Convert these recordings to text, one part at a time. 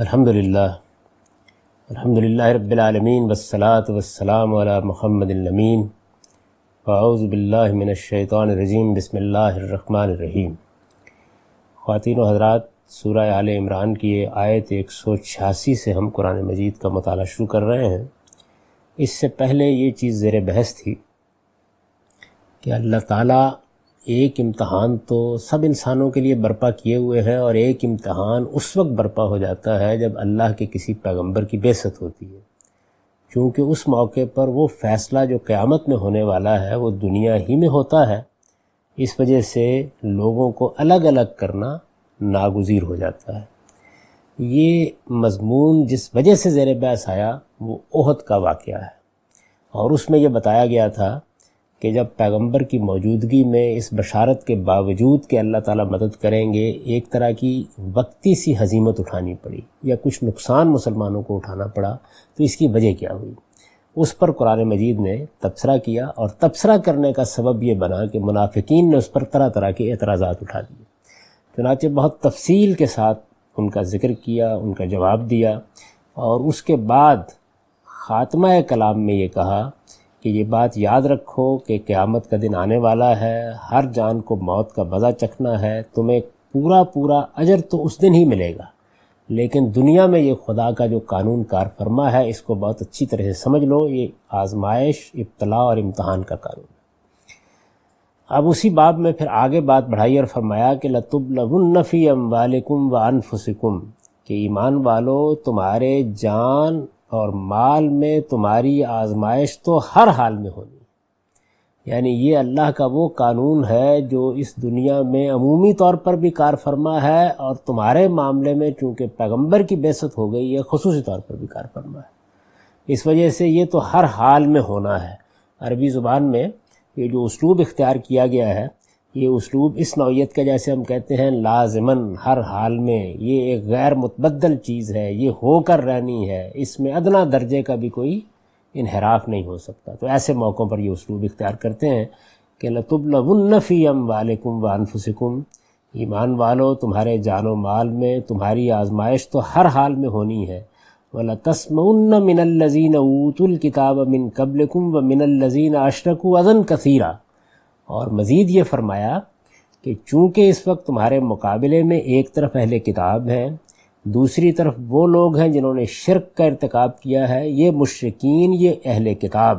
الحمدللہ رب العالمین والصلاة والسلام علی محمد الامین واعوذ باللہ من الشیطان الرجیم بسم اللہ الرحمن الرحیم۔ خواتین و حضرات، سورہ آل عمران کی آیت 186 سے ہم قرآن مجید کا مطالعہ شروع کر رہے ہیں۔ اس سے پہلے یہ چیز زیر بحث تھی کہ اللہ تعالیٰ ایک امتحان تو سب انسانوں کے لیے برپا کیے ہوئے ہیں، اور ایک امتحان اس وقت برپا ہو جاتا ہے جب اللہ کے کسی پیغمبر کی بعثت ہوتی ہے، کیونکہ اس موقع پر وہ فیصلہ جو قیامت میں ہونے والا ہے وہ دنیا ہی میں ہوتا ہے۔ اس وجہ سے لوگوں کو الگ الگ کرنا ناگزیر ہو جاتا ہے۔ یہ مضمون جس وجہ سے زیر بحث آیا وہ احد کا واقعہ ہے، اور اس میں یہ بتایا گیا تھا کہ جب پیغمبر کی موجودگی میں اس بشارت کے باوجود کہ اللہ تعالیٰ مدد کریں گے ایک طرح کی وقتی سی ہزیمت اٹھانی پڑی یا کچھ نقصان مسلمانوں کو اٹھانا پڑا، تو اس کی وجہ کیا ہوئی؟ اس پر قرآن مجید نے تبصرہ کیا، اور تبصرہ کرنے کا سبب یہ بنا کہ منافقین نے اس پر طرح طرح کے اعتراضات اٹھا دیے۔ چنانچہ بہت تفصیل کے ساتھ ان کا ذکر کیا، ان کا جواب دیا، اور اس کے بعد خاتمہ کلام میں یہ کہا کہ یہ بات یاد رکھو کہ قیامت کا دن آنے والا ہے، ہر جان کو موت کا مزہ چکھنا ہے، تمہیں پورا اجر تو اس دن ہی ملے گا، لیکن دنیا میں یہ خدا کا جو قانون کار فرما ہے اس کو بہت اچھی طرح سے سمجھ لو، یہ آزمائش، ابتلاء اور امتحان کا قانون ہے۔ اب اسی باب میں پھر آگے بات بڑھائی اور فرمایا کہ لَتُبْلَوُنَّ فِي أَمْوَالِكُمْ وَأَنفُسِكُمْ، کہ ایمان والو تمہارے جان اور مال میں تمہاری آزمائش تو ہر حال میں ہونی ہے۔ یعنی یہ اللہ کا وہ قانون ہے جو اس دنیا میں عمومی طور پر بھی کار فرما ہے، اور تمہارے معاملے میں چونکہ پیغمبر کی بعثت ہو گئی ہے خصوصی طور پر بھی کار فرما ہے۔ اس وجہ سے یہ تو ہر حال میں ہونا ہے۔ عربی زبان میں یہ جو اسلوب اختیار کیا گیا ہے، یہ اسلوب اس نوعیت کا، جیسے ہم کہتے ہیں لازماً، ہر حال میں، یہ ایک غیر متبدل چیز ہے، یہ ہو کر رہنی ہے، اس میں ادنا درجے کا بھی کوئی انحراف نہیں ہو سکتا۔ تو ایسے موقعوں پر یہ اسلوب اختیار کرتے ہیں کہ لَتُبْلَوُنَّ فِي أَمْوَالِكُمْ وَأَنفُسِكُمْ، ایمان والو تمہارے جان و مال میں تمہاری آزمائش تو ہر حال میں ہونی ہے۔ وَلَتَسْمَعُنَّ مِنَ الَّذِينَ أُوتُوا الْكِتَابَ مِنْ قَبْلِكُمْ وَمِنَ الَّذِينَ أَشْرَكُوا أَذًى كَثِيرًا، اور مزید یہ فرمایا کہ چونکہ اس وقت تمہارے مقابلے میں ایک طرف اہل کتاب ہیں، دوسری طرف وہ لوگ ہیں جنہوں نے شرک کا ارتکاب کیا ہے، یہ مشرکین، یہ اہل کتاب،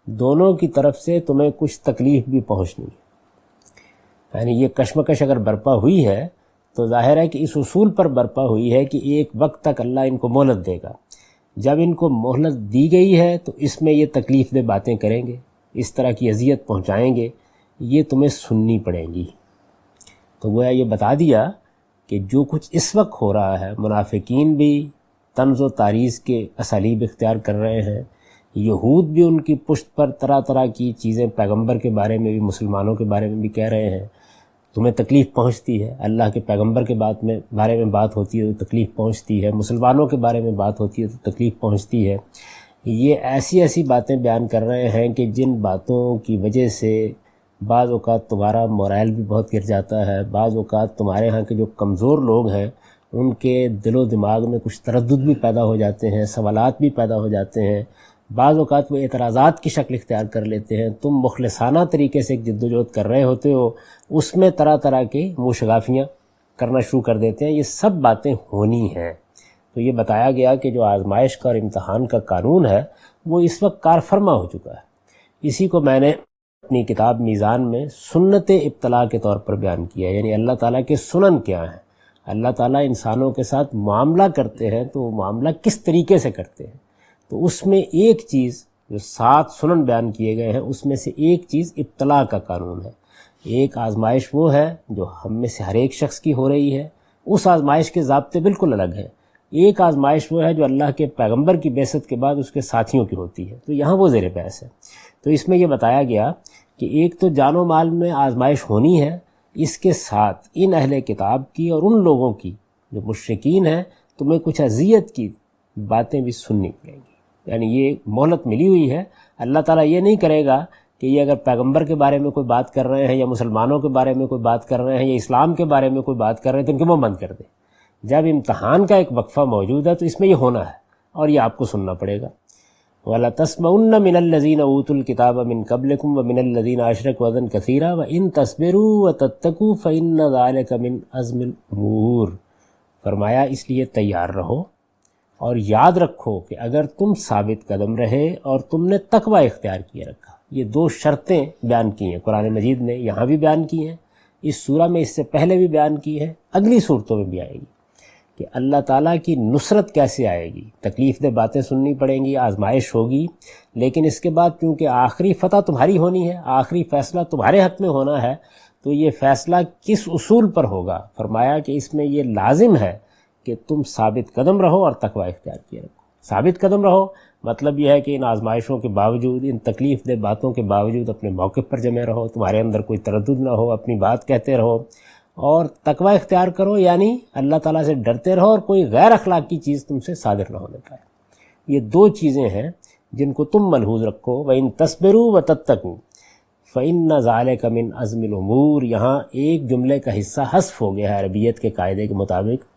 دونوں کی طرف سے تمہیں کچھ تکلیف بھی پہنچنی ہے۔ یعنی یہ کشمکش اگر برپا ہوئی ہے تو ظاہر ہے کہ اس اصول پر برپا ہوئی ہے کہ ایک وقت تک اللہ ان کو مہلت دے گا۔ جب ان کو مہلت دی گئی ہے تو اس میں یہ تکلیف دہ باتیں کریں گے، اس طرح کی اذیت پہنچائیں گے، یہ تمہیں سننی پڑیں گی۔ تو گویا یہ بتا دیا کہ جو کچھ اس وقت ہو رہا ہے، منافقین بھی طنز و تعریض کے اسالیب اختیار کر رہے ہیں، یہود بھی ان کی پشت پر طرح طرح کی چیزیں پیغمبر کے بارے میں بھی، مسلمانوں کے بارے میں بھی کہہ رہے ہیں، تمہیں تکلیف پہنچتی ہے۔ اللہ کے پیغمبر کے بارے میں بات ہوتی ہے تو تکلیف پہنچتی ہے، مسلمانوں کے بارے میں بات ہوتی ہے تو تکلیف پہنچتی ہے۔ یہ ایسی باتیں بیان کر رہے ہیں کہ جن باتوں کی وجہ سے بعض اوقات تمہارا مورائل بھی بہت گر جاتا ہے، بعض اوقات تمہارے ہاں کے جو کمزور لوگ ہیں ان کے دل و دماغ میں کچھ تردد بھی پیدا ہو جاتے ہیں، سوالات بھی پیدا ہو جاتے ہیں، بعض اوقات وہ اعتراضات کی شکل اختیار کر لیتے ہیں۔ تم مخلصانہ طریقے سے ایک جد و جہد کر رہے ہوتے ہو، اس میں طرح طرح کے منہ شگافیاں کرنا شروع کر دیتے ہیں۔ یہ سب باتیں ہونی ہیں۔ تو یہ بتایا گیا کہ جو آزمائش کا اور امتحان کا قانون ہے وہ اس وقت کار فرما ہو چکا ہے۔ اسی کو میں نے اپنی کتاب میزان میں سنت ابتلاء کے طور پر بیان کیا ہے، یعنی اللہ تعالیٰ کے سنن کیا ہیں، اللہ تعالیٰ انسانوں کے ساتھ معاملہ کرتے ہیں تو وہ معاملہ کس طریقے سے کرتے ہیں۔ تو اس میں ایک چیز، جو 7 سنن بیان کیے گئے ہیں، اس میں سے ایک چیز ابتلاء کا قانون ہے۔ ایک آزمائش وہ ہے جو ہم میں سے ہر ایک شخص کی ہو رہی ہے، اس آزمائش کے ضابطے بالکل الگ ہیں۔ ایک آزمائش وہ ہے جو اللہ کے پیغمبر کی بعثت کے بعد اس کے ساتھیوں کی ہوتی ہے، تو یہاں وہ زیر بحث ہے۔ تو اس میں یہ بتایا گیا کہ ایک تو جان و مال میں آزمائش ہونی ہے، اس کے ساتھ ان اہل کتاب کی اور ان لوگوں کی جو مشرکین ہیں، تمہیں کچھ اذیت کی باتیں بھی سننی پڑیں گی۔ یعنی یہ مہلت ملی ہوئی ہے۔ اللہ تعالیٰ یہ نہیں کرے گا کہ یہ اگر پیغمبر کے بارے میں کوئی بات کر رہے ہیں یا مسلمانوں کے بارے میں کوئی بات کر رہے ہیں یا اسلام کے بارے میں کوئی بات کر رہے ہیں تو ان کے منہ بند کر دیں۔ جب امتحان کا ایک وقفہ موجود ہے تو اس میں یہ ہونا ہے اور یہ آپ کو سننا پڑے گا۔ وَلَتَسْمَعُنَّ مِنَ الَّذِينَ أُوتُوا الْكِتَابَ مِنْ قَبْلِكُمْ وَمِنَ الَّذِينَ أَشْرَكُوا أَذًى كَثِيرًا وَإِن تَصْبِرُوا وَتَتَّقُوا فَإِنَّ ذَلِكَ مِنْ عَزْمِ الْأُمُورِ۔ فرمایا اس لیے تیار رہو اور یاد رکھو کہ اگر تم ثابت قدم رہے اور تم نے تقوی اختیار کیے رکھا، یہ دو شرطیں بیان کی ہیں قرآن مجید نے، یہاں بھی بیان کی ہیں، اس سورہ میں اس سے پہلے بھی بیان کی ہے، اگلی صورتوں میں بھی آئے گی کہ اللہ تعالیٰ کی نصرت کیسے آئے گی۔ تکلیف دہ باتیں سننی پڑیں گی، آزمائش ہوگی، لیکن اس کے بعد کیونکہ آخری فتح تمہاری ہونی ہے، آخری فیصلہ تمہارے حق میں ہونا ہے، تو یہ فیصلہ کس اصول پر ہوگا؟ فرمایا کہ اس میں یہ لازم ہے کہ تم ثابت قدم رہو اور تقوی اختیار کیے رکھو۔ ثابت قدم رہو مطلب یہ ہے کہ ان آزمائشوں کے باوجود، ان تکلیف دہ باتوں کے باوجود اپنے موقف پر جمے رہو، تمہارے اندر کوئی تردد نہ ہو، اپنی بات کہتے رہو، اور تقوی اختیار کرو یعنی اللہ تعالیٰ سے ڈرتے رہو اور کوئی غیر اخلاقی چیز تم سے صادر نہ ہونے پائے۔ یہ دو چیزیں ہیں جن کو تم ملحوظ رکھو۔ وَإِن تَصْبِرُوا وَتَتَّقُوا فَإِنَّ ذَلِكَ مِنْ عَزْمِ الْأُمُورِ۔ یہاں ایک جملے کا حصہ حذف ہو گیا ہے عربیت کے قاعدے کے مطابق،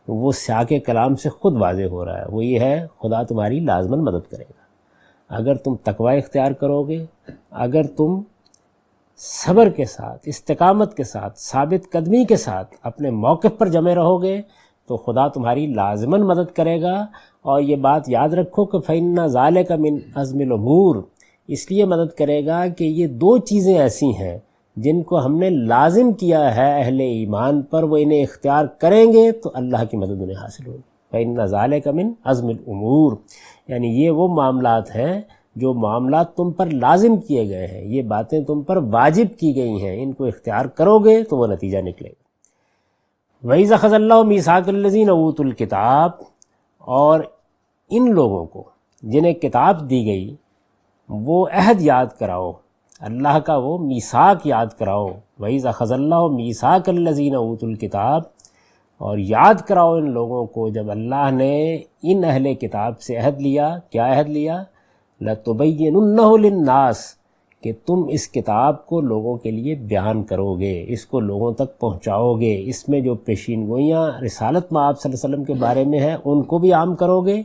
وہ سیاق کلام سے خود واضح ہو رہا ہے، وہ یہ ہے خدا تمہاری لازماً مدد کرے گا اگر تم تقوی اختیار کرو گے، اگر تم صبر کے ساتھ، استقامت کے ساتھ، ثابت قدمی کے ساتھ اپنے موقف پر جمے رہو گے تو خدا تمہاری لازماً مدد کرے گا۔ اور یہ بات یاد رکھو کہ فَإِنَّ ذَلِكَ مِنْ عَزْمِ الْأُمُورِ، اس لیے مدد کرے گا کہ یہ دو چیزیں ایسی ہیں جن کو ہم نے لازم کیا ہے اہل ایمان پر، وہ انہیں اختیار کریں گے تو اللہ کی مدد انہیں حاصل ہوگی۔ فَإِنَّ ذَلِكَ مِنْ عَزْمِ الْأُمُورِ، یعنی یہ وہ معاملات ہیں جو معاملات تم پر لازم کیے گئے ہیں، یہ باتیں تم پر واجب کی گئی ہیں، ان کو اختیار کرو گے تو وہ نتیجہ نکلے گا۔ وَإِذْ أَخَذَ اللَّهُ مِيثَاقَ الَّذِينَ أُوتُوا الْكِتَابَ، اور ان لوگوں کو جنہیں کتاب دی گئی وہ عہد یاد کراؤ، اللہ کا وہ میثاق یاد کراؤ۔ وَإِذْ أَخَذَ اللَّهُ مِيثَاقَ الَّذِينَ أُوتُوا الْكِتَابَ، اور یاد کراؤ ان لوگوں کو جب اللہ نے ان اہل کتاب سے عہد لیا۔ کیا عہد لیا؟ لَتُبَيِّنُنَّهُ لِلنَّاسِ، کہ تم اس کتاب کو لوگوں کے لیے بیان کرو گے، اس کو لوگوں تک پہنچاؤ گے، اس میں جو پیشین گوئیاں رسالت میں آپ صلی اللہ علیہ وسلم کے بارے میں ہیں ان کو بھی عام کرو گے،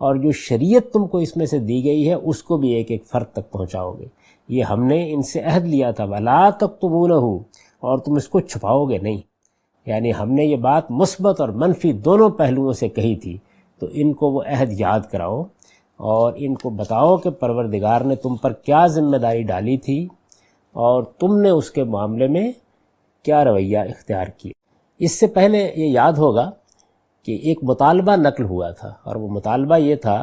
اور جو شریعت تم کو اس میں سے دی گئی ہے اس کو بھی ایک ایک فرد تک پہنچاؤ گے۔ یہ ہم نے ان سے عہد لیا تھا، وَلَا تَكْتُمُونَهُ، اور تم اس کو چھپاؤ گے نہیں، یعنی ہم نے یہ بات مثبت اور منفی دونوں پہلوؤں سے کہی تھی، تو ان کو وہ عہد یاد کراؤ اور ان کو بتاؤ کہ پروردگار نے تم پر کیا ذمہ داری ڈالی تھی اور تم نے اس کے معاملے میں کیا رویہ اختیار کیا۔ اس سے پہلے یہ یاد ہوگا کہ ایک مطالبہ نقل ہوا تھا، اور وہ مطالبہ یہ تھا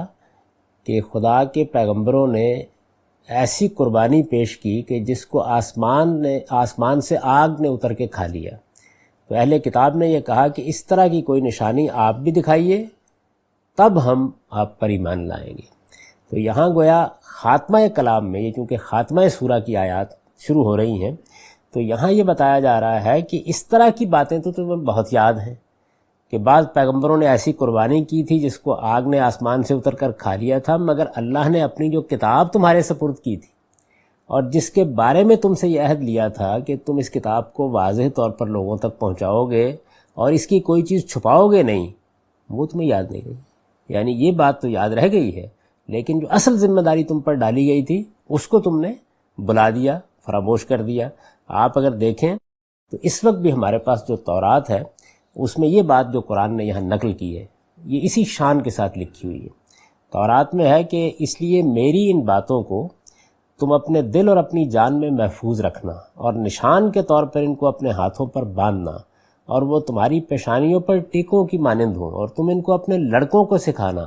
کہ خدا کے پیغمبروں نے ایسی قربانی پیش کی کہ جس کو آسمان سے آگ نے اتر کے کھا لیا۔ تو اہل کتاب نے یہ کہا کہ اس طرح کی کوئی نشانی آپ بھی دکھائیے، تب ہم آپ پر ایمان لائیں گے۔ تو یہاں گویا خاتمہ کلام میں، یہ چونکہ خاتمہ سورہ کی آیات شروع ہو رہی ہیں، تو یہاں یہ بتایا جا رہا ہے کہ اس طرح کی باتیں تو تمہیں بہت یاد ہیں کہ بعض پیغمبروں نے ایسی قربانی کی تھی جس کو آگ نے آسمان سے اتر کر کھا لیا تھا، مگر اللہ نے اپنی جو کتاب تمہارے سپرد کی تھی اور جس کے بارے میں تم سے یہ عہد لیا تھا کہ تم اس کتاب کو واضح طور پر لوگوں تک پہنچاؤ گے اور اس کی کوئی چیز چھپاؤ گے نہیں، وہ تمہیں یاد نہیں رہی۔ یعنی یہ بات تو یاد رہ گئی ہے، لیکن جو اصل ذمہ داری تم پر ڈالی گئی تھی اس کو تم نے بلا دیا، فراموش کر دیا۔ آپ اگر دیکھیں تو اس وقت بھی ہمارے پاس جو تورات ہے اس میں یہ بات جو قرآن نے یہاں نقل کی ہے یہ اسی شان کے ساتھ لکھی ہوئی ہے۔ تورات میں ہے کہ اس لیے میری ان باتوں کو تم اپنے دل اور اپنی جان میں محفوظ رکھنا اور نشان کے طور پر ان کو اپنے ہاتھوں پر باندھنا، اور وہ تمہاری پیشانیوں پر ٹیکوں کی مانند ہوں، اور تم ان کو اپنے لڑکوں کو سکھانا،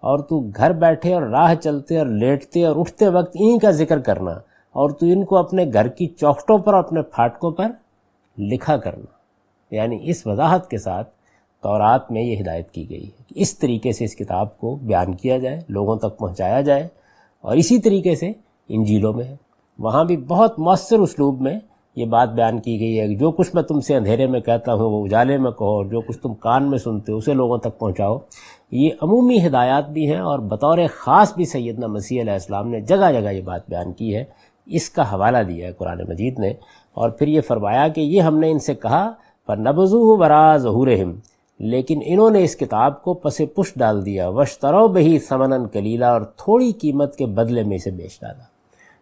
اور تو گھر بیٹھے اور راہ چلتے اور لیٹتے اور اٹھتے وقت انہی کا ذکر کرنا، اور تو ان کو اپنے گھر کی چوکھٹوں پر اور اپنے پھاٹکوں پر لکھا کرنا۔ یعنی اس وضاحت کے ساتھ تورات میں یہ ہدایت کی گئی ہے کہ اس طریقے سے اس کتاب کو بیان کیا جائے، لوگوں تک پہنچایا جائے، اور اسی طریقے سے انجیلوں میں ہے، وہاں بھی بہت مؤثر اسلوب میں یہ بات بیان کی گئی ہے کہ جو کچھ میں تم سے اندھیرے میں کہتا ہوں وہ اجالے میں کہو، اور جو کچھ تم کان میں سنتے ہو اسے لوگوں تک پہنچاؤ۔ یہ عمومی ہدایات بھی ہیں، اور بطور خاص بھی سیدنا مسیح علیہ السلام نے جگہ جگہ یہ بات بیان کی ہے، اس کا حوالہ دیا ہے قرآن مجید نے، اور پھر یہ فرمایا کہ یہ ہم نے ان سے کہا فَنَبَذُوهُ وَرَاءَ ظُهُورِهِمْ، لیکن انہوں نے اس کتاب کو پس پش ڈال دیا، واشتروا بہ ثمنا قلیلا، اور تھوڑی قیمت کے بدلے میں اسے بیچ ڈالا۔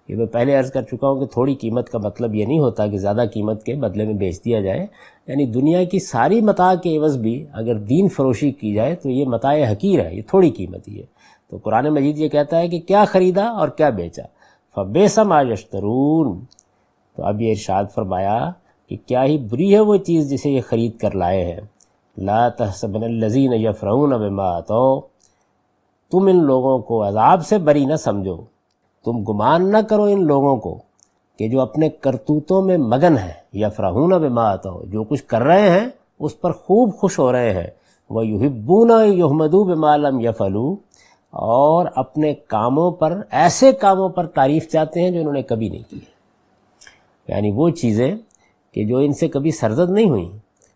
یہ میں پہلے عرض کر چکا ہوں کہ تھوڑی قیمت کا مطلب یہ نہیں ہوتا کہ زیادہ قیمت کے بدلے میں بیچ دیا جائے، یعنی دنیا کی ساری متاع کے عوض بھی اگر دین فروشی کی جائے تو یہ متاع حقیر ہے، یہ تھوڑی قیمت ہی ہے۔ تو قرآن مجید یہ کہتا ہے کہ کیا خریدا اور کیا بیچا، فبئس ما یشترون۔ تو اب یہ ارشاد فرمایا کہ کیا ہی بری ہے وہ چیز جسے یہ خرید کر لائے ہیں۔ لا تحسبن الذین یفرحون بما آتوا، تم ان لوگوں کو عذاب سے بری نہ سمجھو، تم گمان نہ کرو ان لوگوں کو کہ جو اپنے کرتوتوں میں مگن ہیں، یفرحون بما آتوا، جو کچھ کر رہے ہیں اس پر خوب خوش ہو رہے ہیں، وَيُحِبُّونَ أَن يُحْمَدُوا بِمَا لَمْ يَفْعَلُوا، اور اپنے کاموں پر، ایسے کاموں پر تعریف چاہتے ہیں جو انہوں نے کبھی نہیں کی، یعنی وہ چیزیں کہ جو ان سے کبھی سرزد نہیں ہوئیں،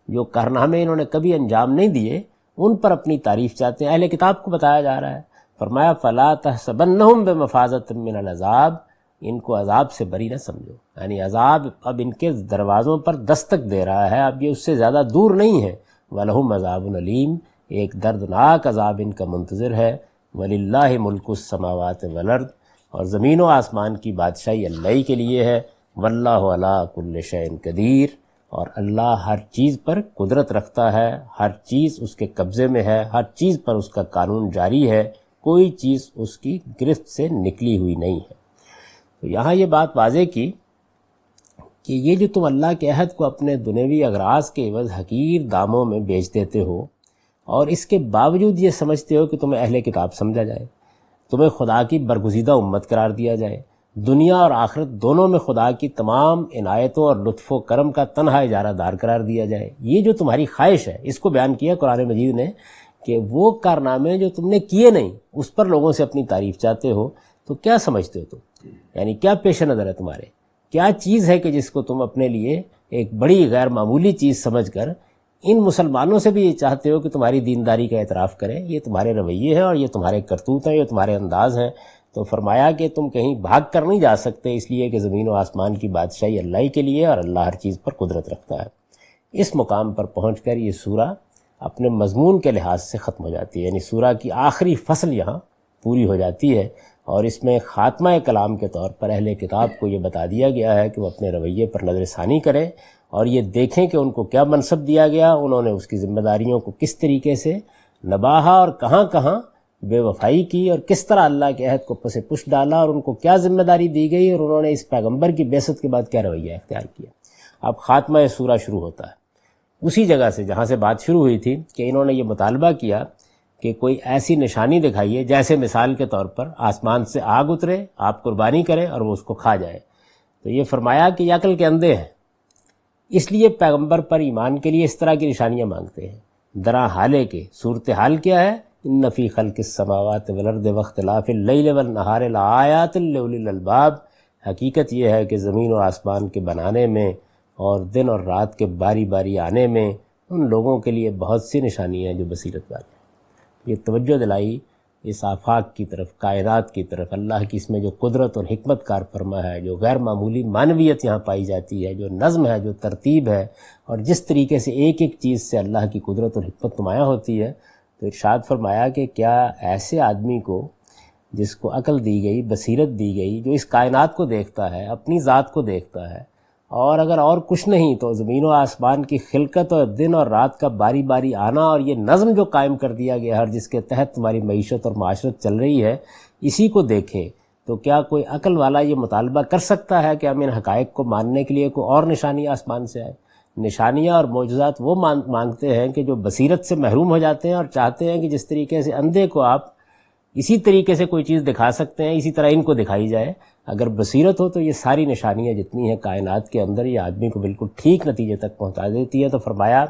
جو کارنامے انہوں نے کبھی انجام نہیں دیے، ان پر اپنی تعریف چاہتے ہیں۔ اہل کتاب کو بتایا جا رہا ہے، فرمایا فَلَا تَحْسَبَنَّهُمْ بِمَفَازَةٍ مِّنَ الْعَذَابِ، ان کو عذاب سے بری نہ سمجھو، یعنی عذاب اب ان کے دروازوں پر دستک دے رہا ہے، اب یہ اس سے زیادہ دور نہیں ہے۔ وَلَهُمْ عَذَابٌ أَلِيمٌ، ایک دردناک عذاب ان کا منتظر ہے۔ وَلِلَّهِ مُلْكُ السَّمَاوَاتِ وَالْأَرْضِ، اور زمین و آسمان کی بادشاہی اللہ ہی کے لیے ہے۔ وَاللَّهُ عَلَىٰ كُلِّ شَيْءٍ قدیر، اور اللہ ہر چیز پر قدرت رکھتا ہے، ہر چیز اس کے قبضے میں ہے، ہر چیز پر اس کا قانون جاری ہے، کوئی چیز اس کی گرفت سے نکلی ہوئی نہیں ہے۔ تو یہاں یہ بات واضح کی کہ یہ جو تم اللہ کے عہد کو اپنے دنیوی اغراض کے عوض حقیر داموں میں بیچ دیتے ہو، اور اس کے باوجود یہ سمجھتے ہو کہ تمہیں اہل کتاب سمجھا جائے، تمہیں خدا کی برگزیدہ امت قرار دیا جائے، دنیا اور آخرت دونوں میں خدا کی تمام عنایتوں اور لطف و کرم کا تنہا اجارہ دار قرار دیا جائے، یہ جو تمہاری خواہش ہے، اس کو بیان کیا قرآن مجید نے کہ وہ کارنامے جو تم نے کیے نہیں اس پر لوگوں سے اپنی تعریف چاہتے ہو۔ تو کیا سمجھتے ہو تم، یعنی کیا پیش نظر ہے تمہارے، کیا چیز ہے کہ جس کو تم اپنے لیے ایک بڑی غیر معمولی چیز سمجھ کر ان مسلمانوں سے بھی یہ چاہتے ہو کہ تمہاری دینداری کا اعتراف کریں؟ یہ تمہارے رویے ہیں اور یہ تمہارے کرتوت ہیں، یہ تمہارے انداز ہیں۔ تو فرمایا کہ تم کہیں بھاگ کر نہیں جا سکتے، اس لیے کہ زمین و آسمان کی بادشاہی اللہ ہی کے لیے، اور اللہ ہر چیز پر قدرت رکھتا ہے۔ اس مقام پر پہنچ کر یہ سورہ اپنے مضمون کے لحاظ سے ختم ہو جاتی ہے، یعنی سورہ کی آخری فصل یہاں پوری ہو جاتی ہے، اور اس میں خاتمہ کلام کے طور پر اہل کتاب کو یہ بتا دیا گیا ہے کہ وہ اپنے رویے پر نظر ثانی کریں اور یہ دیکھیں کہ ان کو کیا منصب دیا گیا، انہوں نے اس کی ذمہ داریوں کو کس طریقے سے نباہا اور کہاں کہاں بے وفائی کی، اور کس طرح اللہ کے عہد کو پس پش ڈالا، اور ان کو کیا ذمہ داری دی گئی، اور انہوں نے اس پیغمبر کی بعثت کے بعد کیا رویہ اختیار کیا۔ اب خاتمہ سورہ شروع ہوتا ہے اسی جگہ سے جہاں سے بات شروع ہوئی تھی کہ انہوں نے یہ مطالبہ کیا کہ کوئی ایسی نشانی دکھائیے، جیسے مثال کے طور پر آسمان سے آگ اترے، آپ قربانی کریں اور وہ اس کو کھا جائے۔ تو یہ فرمایا کہ یہ عقل کے اندھے ہیں، اس لیے پیغمبر پر ایمان کے لیے اس طرح کی نشانیاں مانگتے ہیں۔ درا حالے کے صورتحال کیا ہے؟ ان فی خلق السماوات والارض واختلاف اللیل والنہار لآیات لأولی الالباب، حقیقت یہ ہے کہ زمین و آسمان کے بنانے میں اور دن اور رات کے باری باری آنے میں ان لوگوں کے لیے بہت سی نشانیاں ہیں جو بصیرت والے ہیں۔ یہ توجہ دلائی اس آفاق کی طرف، کائنات کی طرف، اللہ کی اس میں جو قدرت اور حکمت کار فرما ہے، جو غیر معمولی معنویت یہاں پائی جاتی ہے، جو نظم ہے، جو ترتیب ہے، اور جس طریقے سے ایک ایک چیز سے اللہ کی قدرت اور حکمت نمایاں ہوتی ہے۔ تو ارشاد فرمایا کہ کیا ایسے آدمی کو جس کو عقل دی گئی، بصیرت دی گئی، جو اس کائنات کو دیکھتا ہے، اپنی ذات کو دیکھتا ہے، اور اگر اور کچھ نہیں تو زمین و آسمان کی خلقت اور دن اور رات کا باری باری آنا، اور یہ نظم جو قائم کر دیا گیا ہے جس کے تحت تمہاری معیشت اور معاشرت چل رہی ہے، اسی کو دیکھے تو کیا کوئی عقل والا یہ مطالبہ کر سکتا ہے کہ ہم ان حقائق کو ماننے کے لیے کوئی اور نشانی آسمان سے آئے؟ نشانیاں اور معجزات وہ مانگتے ہیں کہ جو بصیرت سے محروم ہو جاتے ہیں اور چاہتے ہیں کہ جس طریقے سے اندھے کو آپ اسی طریقے سے کوئی چیز دکھا سکتے ہیں، اسی طرح ان کو دکھائی جائے۔ اگر بصیرت ہو تو یہ ساری نشانیاں جتنی ہیں کائنات کے اندر، یہ آدمی کو بالکل ٹھیک نتیجے تک پہنچا دیتی ہے۔ تو فرمایا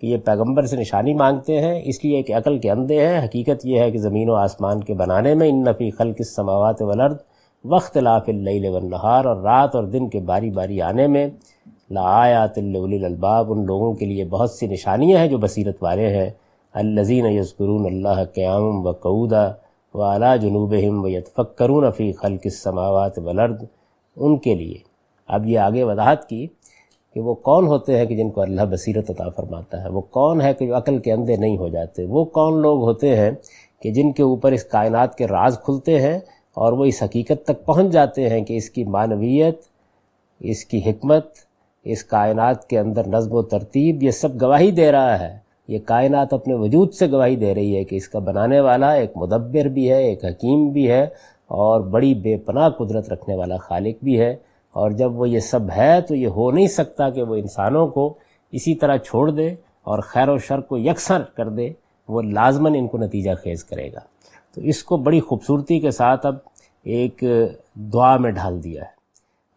کہ یہ پیغمبر سے نشانی مانگتے ہیں اس لیے کہ عقل کے اندھے ہیں۔ حقیقت یہ ہے کہ زمین و آسمان کے بنانے میں ان فی خلق السماوات والارض واختلاف اللیل والنہار، اور رات اور دن کے باری باری آنے میں لآیات لأولی الالباب، ان لوگوں کے لیے بہت سی نشانیاں ہیں جو بصیرت والے ہیں۔ الذین یذکرون اللہ قیاما وقعودا وعلی جنوبہم ویتفکرون فی خلق السماوات والارض، ان کے لیے اب یہ آگے وضاحت کی کہ وہ کون ہوتے ہیں کہ جن کو اللہ بصیرت عطا فرماتا ہے، وہ کون ہے کہ جو عقل کے اندھے نہیں ہو جاتے، وہ کون لوگ ہوتے ہیں کہ جن کے اوپر اس کائنات کے راز کھلتے ہیں اور وہ اس حقیقت تک پہنچ جاتے ہیں کہ اس کی معنویت، اس کی حکمت، اس کائنات کے اندر نظم و ترتیب، یہ سب گواہی دے رہا ہے، یہ کائنات اپنے وجود سے گواہی دے رہی ہے کہ اس کا بنانے والا ایک مدبر بھی ہے، ایک حکیم بھی ہے، اور بڑی بے پناہ قدرت رکھنے والا خالق بھی ہے۔ اور جب وہ یہ سب ہے تو یہ ہو نہیں سکتا کہ وہ انسانوں کو اسی طرح چھوڑ دے اور خیر و شر کو یکساں کر دے، وہ لازماً ان کو نتیجہ خیز کرے گا۔ تو اس کو بڑی خوبصورتی کے ساتھ اب ایک دعا میں ڈھال دیا ہے۔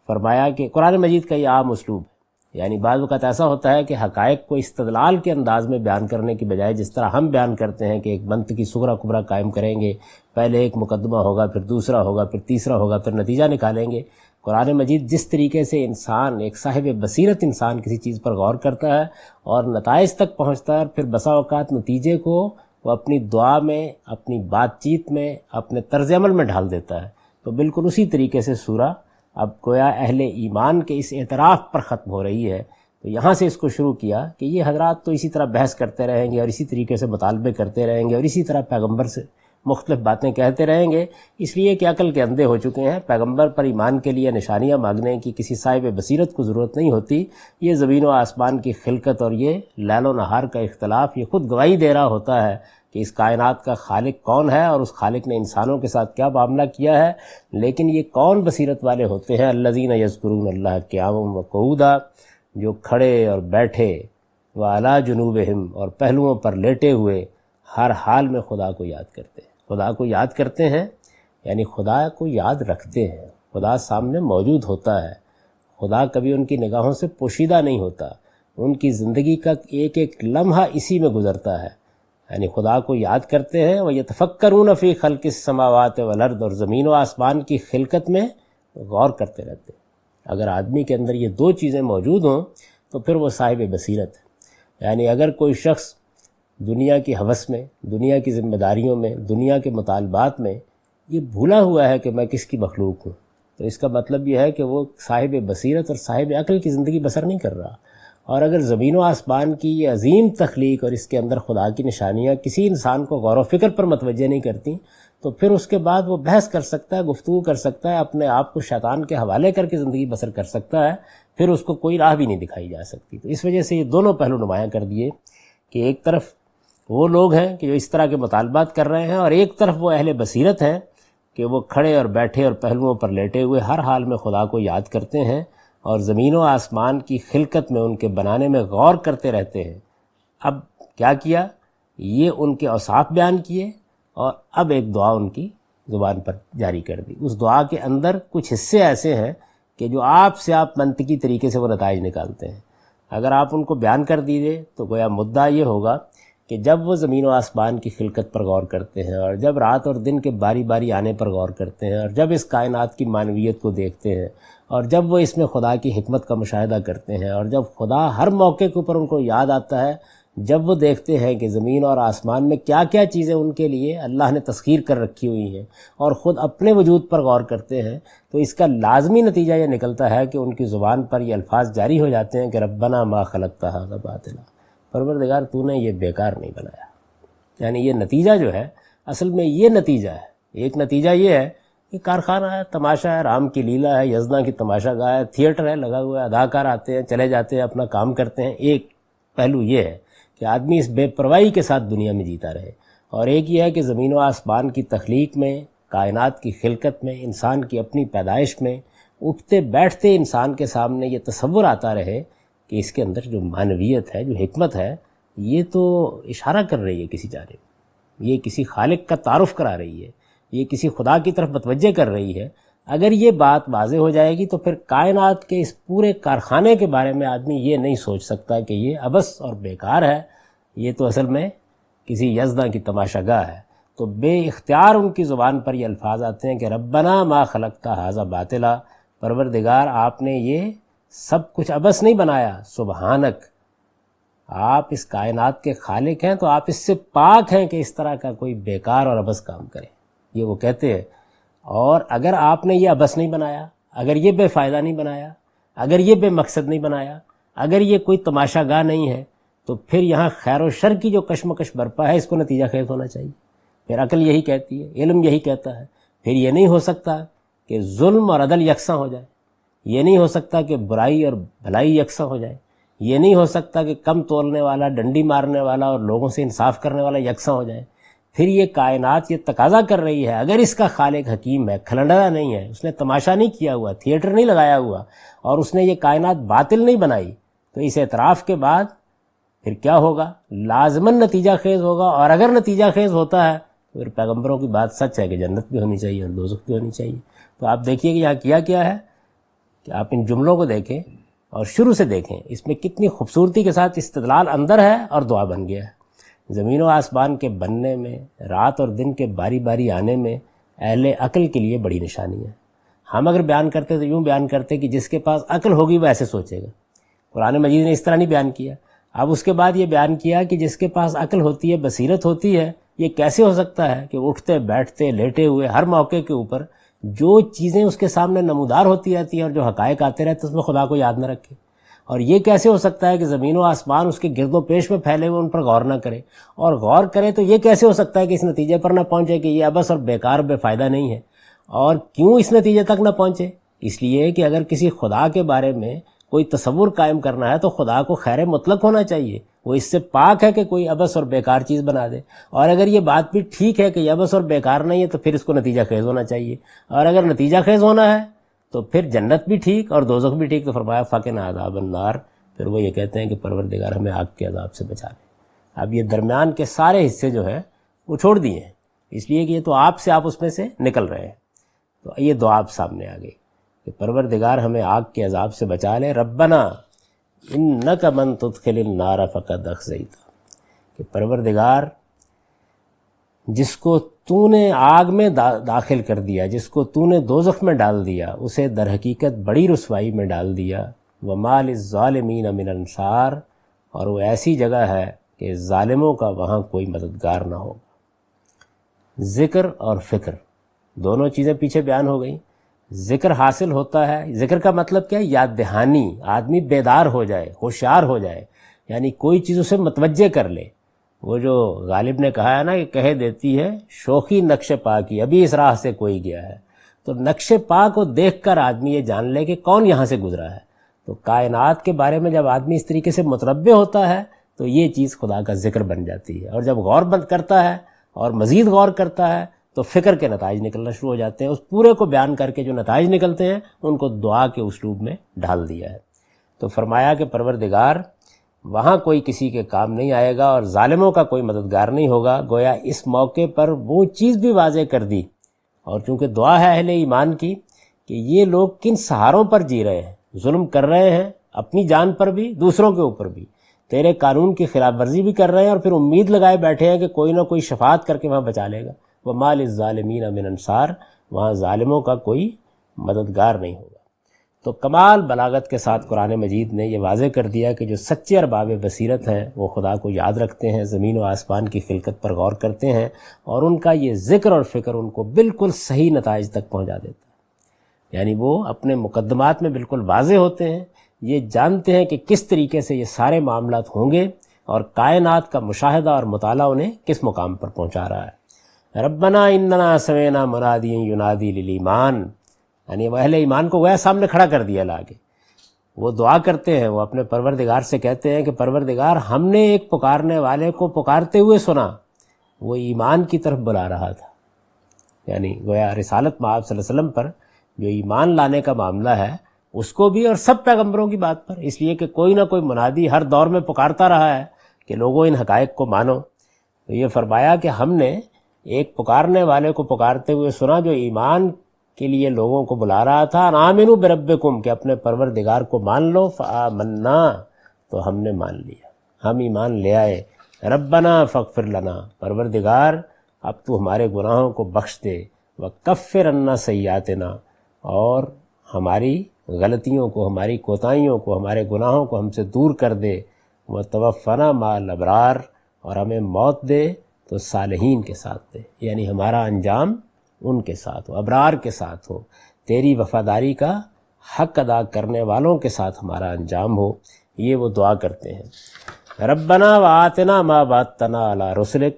فرمایا کہ قرآن مجید کا یہ عام اسلوب ہے، یعنی بعض اوقات ایسا ہوتا ہے کہ حقائق کو استدلال کے انداز میں بیان کرنے کی بجائے جس طرح ہم بیان کرتے ہیں کہ ایک منطقی صغرا کبرا قائم کریں گے، پہلے ایک مقدمہ ہوگا، پھر دوسرا ہوگا، پھر تیسرا ہوگا، پھر نتیجہ نکالیں گے، قرآن مجید جس طریقے سے انسان، ایک صاحب بصیرت انسان کسی چیز پر غور کرتا ہے اور نتائج تک پہنچتا ہے، اور پھر بسا اوقات نتیجے کو وہ اپنی دعا میں، اپنی بات چیت میں، اپنے طرز عمل میں ڈھال دیتا ہے، تو بالکل اسی طریقے سے سورہ اب گویا اہل ایمان کے اس اعتراف پر ختم ہو رہی ہے۔ تو یہاں سے اس کو شروع کیا کہ یہ حضرات تو اسی طرح بحث کرتے رہیں گے اور اسی طریقے سے مطالبے کرتے رہیں گے اور اسی طرح پیغمبر سے مختلف باتیں کہتے رہیں گے، اس لیے کہ عقل کے اندھے ہو چکے ہیں۔ پیغمبر پر ایمان کے لیے نشانیاں مانگنے کی کسی صاحب بصیرت کو ضرورت نہیں ہوتی، یہ زمین و آسمان کی خلقت اور یہ لیل و نہار کا اختلاف یہ خود گواہی دے رہا ہوتا ہے کہ اس کائنات کا خالق کون ہے اور اس خالق نے انسانوں کے ساتھ کیا معاملہ کیا ہے۔ لیکن یہ کون بصیرت والے ہوتے ہیں؟ الذین یذکرون اللہ قیاما وقعودا، جو کھڑے اور بیٹھے، وعلی جنوبہم، اور پہلوؤں پر لیٹے ہوئے ہر حال میں خدا کو یاد کرتے ہیں۔ خدا کو یاد کرتے ہیں یعنی خدا کو یاد رکھتے ہیں، خدا سامنے موجود ہوتا ہے، خدا کبھی ان کی نگاہوں سے پوشیدہ نہیں ہوتا، ان کی زندگی کا ایک ایک لمحہ اسی میں گزرتا ہے، یعنی خدا کو یاد کرتے ہیں۔ وَيَتَفَكَّرُونَ فِي خَلْقِ السَّمَاوَاتِ وَالْأَرْضِ، اور زمین و آسمان کی خلقت میں غور کرتے رہتے ہیں۔ اگر آدمی کے اندر یہ دو چیزیں موجود ہوں تو پھر وہ صاحب بصیرت ہے۔ یعنی اگر کوئی شخص دنیا کی ہوس میں، دنیا کی ذمہ داریوں میں، دنیا کے مطالبات میں یہ بھولا ہوا ہے کہ میں کس کی مخلوق ہوں، تو اس کا مطلب یہ ہے کہ وہ صاحب بصیرت اور صاحب عقل کی زندگی بسر نہیں کر رہا۔ اور اگر زمین و آسمان کی یہ عظیم تخلیق اور اس کے اندر خدا کی نشانیاں کسی انسان کو غور و فکر پر متوجہ نہیں کرتی، تو پھر اس کے بعد وہ بحث کر سکتا ہے، گفتگو کر سکتا ہے، اپنے آپ کو شیطان کے حوالے کر کے زندگی بسر کر سکتا ہے، پھر اس کو کوئی راہ بھی نہیں دکھائی جا سکتی۔ تو اس وجہ سے یہ دونوں پہلو نمایاں کر دیے کہ ایک طرف وہ لوگ ہیں کہ جو اس طرح کے مطالبات کر رہے ہیں، اور ایک طرف وہ اہل بصیرت ہیں کہ وہ کھڑے اور بیٹھے اور پہلوؤں پر لیٹے ہوئے ہر حال میں خدا کو یاد کرتے ہیں اور زمین و آسمان کی خلقت میں، ان کے بنانے میں غور کرتے رہتے ہیں۔ اب کیا کیا؟ یہ ان کے اوصاف بیان کیے اور اب ایک دعا ان کی زبان پر جاری کر دی۔ اس دعا کے اندر کچھ حصے ایسے ہیں کہ جو آپ منطقی طریقے سے وہ نتائج نکالتے ہیں۔ اگر آپ ان کو بیان کر دیجئے تو گویا مدعا یہ ہوگا کہ جب وہ زمین و آسمان کی خلقت پر غور کرتے ہیں، اور جب رات اور دن کے باری باری آنے پر غور کرتے ہیں، اور جب اس کائنات کی معنویت کو دیکھتے ہیں، اور جب وہ اس میں خدا کی حکمت کا مشاہدہ کرتے ہیں، اور جب خدا ہر موقع کے اوپر ان کو یاد آتا ہے، جب وہ دیکھتے ہیں کہ زمین اور آسمان میں کیا کیا چیزیں ان کے لیے اللہ نے تسخیر کر رکھی ہوئی ہیں، اور خود اپنے وجود پر غور کرتے ہیں، تو اس کا لازمی نتیجہ یہ نکلتا ہے کہ ان کی زبان پر یہ الفاظ جاری ہو جاتے ہیں کہ ربنا ما خلقت ھذا باطلا، پروردگار تو نے یہ بیکار نہیں بنایا۔ یعنی یہ نتیجہ جو ہے اصل میں یہ نتیجہ ہے، ایک نتیجہ یہ ہے کہ کارخانہ ہے، تماشا ہے، رام کی لیلا ہے، یزنا کی تماشا گاہ ہے، تھیٹر ہے لگا ہوا ہے، اداکار آتے ہیں چلے جاتے ہیں اپنا کام کرتے ہیں۔ ایک پہلو یہ ہے کہ آدمی اس بے پرواہی کے ساتھ دنیا میں جیتا رہے، اور ایک یہ ہے کہ زمین و آسمان کی تخلیق میں، کائنات کی خلقت میں، انسان کی اپنی پیدائش میں اٹھتے بیٹھتے انسان کے سامنے یہ تصور آتا رہے کہ اس کے اندر جو معنویت ہے، جو حکمت ہے، یہ تو اشارہ کر رہی ہے کسی جانب، یہ کسی خالق کا تعارف کرا رہی ہے، یہ کسی خدا کی طرف متوجہ کر رہی ہے۔ اگر یہ بات واضح ہو جائے گی تو پھر کائنات کے اس پورے کارخانے کے بارے میں آدمی یہ نہیں سوچ سکتا کہ یہ عبث اور بیکار ہے، یہ تو اصل میں کسی یزداں کی تماشا گاہ ہے۔ تو بے اختیار ان کی زبان پر یہ الفاظ آتے ہیں کہ ربنا ما خلقت ھذا باطلا، پروردگار آپ نے یہ سب کچھ عبث نہیں بنایا، سبحانک، آپ اس کائنات کے خالق ہیں تو آپ اس سے پاک ہیں کہ اس طرح کا کوئی بیکار اور عبث کام کرے، یہ وہ کہتے ہیں۔ اور اگر آپ نے یہ عبث نہیں بنایا، اگر یہ بے فائدہ نہیں بنایا، اگر یہ بے مقصد نہیں بنایا، اگر یہ کوئی تماشا گاہ نہیں ہے تو پھر یہاں خیر و شر کی جو کشمکش برپا ہے اس کو نتیجہ خیز ہونا چاہیے. پھر عقل یہی کہتی ہے، علم یہی کہتا ہے. پھر یہ نہیں ہو سکتا کہ ظلم اور عدل یکساں ہو جائے، یہ نہیں ہو سکتا کہ برائی اور بھلائی یکساں ہو جائے، یہ نہیں ہو سکتا کہ کم تولنے والا، ڈنڈی مارنے والا اور لوگوں سے انصاف کرنے والا یکساں ہو جائے. پھر یہ کائنات یہ تقاضا کر رہی ہے، اگر اس کا خالق حکیم ہے، کھلنڈرا نہیں ہے، اس نے تماشا نہیں کیا ہوا، تھیٹر نہیں لگایا ہوا، اور اس نے یہ کائنات باطل نہیں بنائی، تو اس اعتراف کے بعد پھر کیا ہوگا؟ لازماً نتیجہ خیز ہوگا. اور اگر نتیجہ خیز ہوتا ہے تو پھر پیغمبروں کی بات سچ ہے کہ جنت بھی ہونی چاہیے اور دوزخ بھی ہونی چاہیے. تو آپ دیکھیے کہ یہاں کیا ہے کہ آپ ان جملوں کو دیکھیں اور شروع سے دیکھیں، اس میں کتنی خوبصورتی کے ساتھ استدلال اندر ہے اور دعا بن گیا ہے. زمین و آسمان کے بننے میں، رات اور دن کے باری باری آنے میں اہل عقل کے لیے بڑی نشانی ہے. ہم اگر بیان کرتے تو یوں بیان کرتے کہ جس کے پاس عقل ہوگی وہ ایسے سوچے گا. قرآن مجید نے اس طرح نہیں بیان کیا. اب اس کے بعد یہ بیان کیا کہ جس کے پاس عقل ہوتی ہے، بصیرت ہوتی ہے، یہ کیسے ہو سکتا ہے کہ اٹھتے بیٹھتے لیٹے ہوئے ہر موقع کے اوپر جو چیزیں اس کے سامنے نمودار ہوتی رہتی ہیں اور جو حقائق آتے رہتے اس میں خدا کو یاد نہ رکھے. اور یہ کیسے ہو سکتا ہے کہ زمین و آسمان اس کے گرد و پیش میں پھیلے ہوئے ان پر غور نہ کرے، اور غور کرے تو یہ کیسے ہو سکتا ہے کہ اس نتیجے پر نہ پہنچے کہ یہ عبث اور بیکار بے فائدہ نہیں ہے. اور کیوں اس نتیجے تک نہ پہنچے؟ اس لیے کہ اگر کسی خدا کے بارے میں کوئی تصور قائم کرنا ہے تو خدا کو خیر مطلق ہونا چاہیے، وہ اس سے پاک ہے کہ کوئی عبث اور بیکار چیز بنا دے. اور اگر یہ بات بھی ٹھیک ہے کہ یہ عبث اور بیکار نہیں ہے تو پھر اس کو نتیجہ خیز ہونا چاہیے. اور اگر نتیجہ خیز ہونا ہے تو پھر جنت بھی ٹھیک اور دوزخ بھی ٹھیک. تو فرمایا فَقِنَا عَذَابَ النَّارِ. پھر وہ یہ کہتے ہیں کہ پروردگار ہمیں آگ کے عذاب سے بچا لے. اب یہ درمیان کے سارے حصے جو ہے وہ چھوڑ دیے ہیں، اس لیے کہ یہ تو آپ اس میں سے نکل رہے ہیں. تو یہ دعا آپ سامنے آ گئی کہ پروردگار ہمیں آگ کے عذاب سے بچا لے. ربنا انک من تدخل النار فقد اخزیتہ، کہ پروردگار جس کو تو نے آگ میں داخل کر دیا، جس کو تو نے دوزخ میں ڈال دیا، اسے در حقیقت بڑی رسوائی میں ڈال دیا. وما للظالمین من انصار، اور وہ ایسی جگہ ہے کہ ظالموں کا وہاں کوئی مددگار نہ ہوگا. ذکر اور فکر دونوں چیزیں پیچھے بیان ہو گئیں. ذکر حاصل ہوتا ہے، ذکر کا مطلب کیا ہے؟ یاد دہانی، آدمی بیدار ہو جائے، ہوشیار ہو جائے، یعنی کوئی چیز اسے متوجہ کر لے. وہ جو غالب نے کہا ہے نا کہ کہہ دیتی ہے شوخی نقش پا کی، ابھی اس راہ سے کوئی گیا ہے. تو نقش پا کو دیکھ کر آدمی یہ جان لے کہ کون یہاں سے گزرا ہے. تو کائنات کے بارے میں جب آدمی اس طریقے سے متربع ہوتا ہے تو یہ چیز خدا کا ذکر بن جاتی ہے. اور جب غور بند کرتا ہے اور مزید غور کرتا ہے تو فکر کے نتائج نکلنا شروع ہو جاتے ہیں. اس پورے کو بیان کر کے جو نتائج نکلتے ہیں ان کو دعا کے اسلوب میں ڈھال دیا ہے. تو فرمایا کہ پروردگار وہاں کوئی کسی کے کام نہیں آئے گا اور ظالموں کا کوئی مددگار نہیں ہوگا. گویا اس موقع پر وہ چیز بھی واضح کر دی. اور چونکہ دعا ہے اہل ایمان کی کہ یہ لوگ کن سہاروں پر جی رہے ہیں، ظلم کر رہے ہیں اپنی جان پر بھی، دوسروں کے اوپر بھی، تیرے قانون کی خلاف ورزی بھی کر رہے ہیں، اور پھر امید لگائے بیٹھے ہیں کہ کوئی نہ کوئی شفاعت کر کے وہاں بچا لے گا. وَمَا لِلظَّالِمِينَ مِنْ انصار، وہاں ظالموں کا کوئی مددگار نہیں ہوگا. تو کمال بلاغت کے ساتھ قرآن مجید نے یہ واضح کر دیا کہ جو سچے ارباب بصیرت ہیں وہ خدا کو یاد رکھتے ہیں، زمین و آسمان کی خلقت پر غور کرتے ہیں، اور ان کا یہ ذکر اور فکر ان کو بالکل صحیح نتائج تک پہنچا دیتا ہے. یعنی وہ اپنے مقدمات میں بالکل واضح ہوتے ہیں، یہ جانتے ہیں کہ کس طریقے سے یہ سارے معاملات ہوں گے اور کائنات کا مشاہدہ اور مطالعہ انہیں کس مقام پر پہنچا رہا ہے. ربنا اننا سمعنا منادیا ینادی للایمان، یعنی وہ اہل ایمان کو وہ سامنے کھڑا کر دیا لا کے. وہ دعا کرتے ہیں، وہ اپنے پروردگار سے کہتے ہیں کہ پروردگار ہم نے ایک پکارنے والے کو پکارتے ہوئے سنا، وہ ایمان کی طرف بلا رہا تھا. یعنی گویا رسالت مآب صلی اللہ علیہ وسلم پر جو ایمان لانے کا معاملہ ہے اس کو بھی، اور سب پیغمبروں کی بات پر، اس لیے کہ کوئی نہ کوئی منادی ہر دور میں پکارتا رہا ہے کہ لوگوں ان حقائق کو مانو. تو یہ فرمایا کہ ہم نے ایک پکارنے والے کو پکارتے ہوئے سنا جو ایمان کے لیے لوگوں کو بلا رہا تھا. آمنوا بربکم، کہ اپنے پروردگار کو مان لو. فآمنا، تو ہم نے مان لیا، ہم ایمان لے آئے. ربنا فاغفر لنا، پروردگار اب تو ہمارے گناہوں کو بخش دے. وکفر عنا سیئاتنا، اور ہماری غلطیوں کو، ہماری کوتاہیوں کو، ہمارے گناہوں کو ہم سے دور کر دے. وتوفنا مع الابرار، اور ہمیں موت دے تو صالحین کے ساتھ دے، یعنی ہمارا انجام ان کے ساتھ ہو، ابرار کے ساتھ ہو. تیری وفاداری کا حق ادا کرنے والوں کے ساتھ ہمارا انجام ہو، یہ وہ دعا کرتے ہیں۔ ربنا وآتنا ما وعدتنا علی رسلک،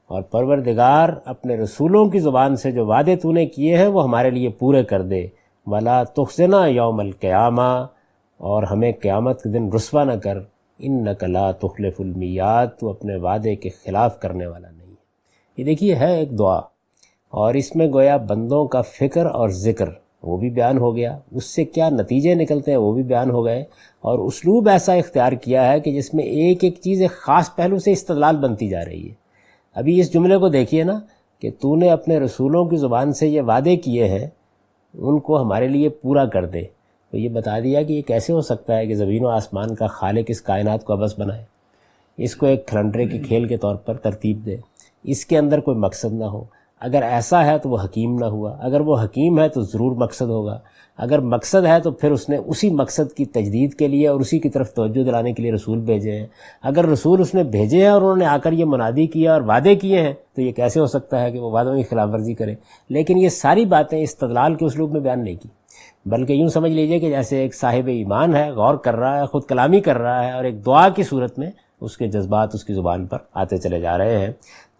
اور پروردگار اپنے رسولوں کی زبان سے جو وعدے تو نے کیے ہیں وہ ہمارے لیے پورے کر دے۔ ولا تخزنا یوم القیامہ، اور ہمیں قیامت کے دن رسوا نہ کر۔ انک لا تخلف المیعاد، تو اپنے وعدے کے خلاف کرنے والا نہیں ہے۔ یہ دیکھیے ہے ایک دعا، اور اس میں گویا بندوں کا فکر اور ذکر وہ بھی بیان ہو گیا، اس سے کیا نتیجے نکلتے ہیں وہ بھی بیان ہو گئے، اور اسلوب ایسا اختیار کیا ہے کہ جس میں ایک ایک چیز ایک خاص پہلو سے استدلال بنتی جا رہی ہے۔ ابھی اس جملے کو دیکھیے نا کہ تو نے اپنے رسولوں کی زبان سے یہ وعدے کیے ہیں، ان کو ہمارے لیے پورا کر دے، تو یہ بتا دیا کہ یہ کیسے ہو سکتا ہے کہ زمین و آسمان کا خالق اس کائنات کو عبث بنائے، اس کو ایک کھلنڈرے کے کھیل کے طور پر ترتیب دے، اس کے اندر کوئی مقصد نہ ہو۔ اگر ایسا ہے تو وہ حکیم نہ ہوا، اگر وہ حکیم ہے تو ضرور مقصد ہوگا، اگر مقصد ہے تو پھر اس نے اسی مقصد کی تجدید کے لیے اور اسی کی طرف توجہ دلانے کے لیے رسول بھیجے ہیں۔ اگر رسول اس نے بھیجے ہیں اور انہوں نے آ کر یہ منادی کیا اور وعدے کیے ہیں، تو یہ کیسے ہو سکتا ہے کہ وہ وعدوں کی خلاف ورزی کرے؟ لیکن یہ ساری باتیں استدلال کے اسلوب میں بیان نہیں کی، بلکہ یوں سمجھ لیجئے کہ جیسے ایک صاحب ایمان ہے، غور کر رہا ہے، خود کلامی کر رہا ہے، اور ایک دعا کی صورت میں اس کے جذبات اس کی زبان پر آتے چلے جا رہے ہیں،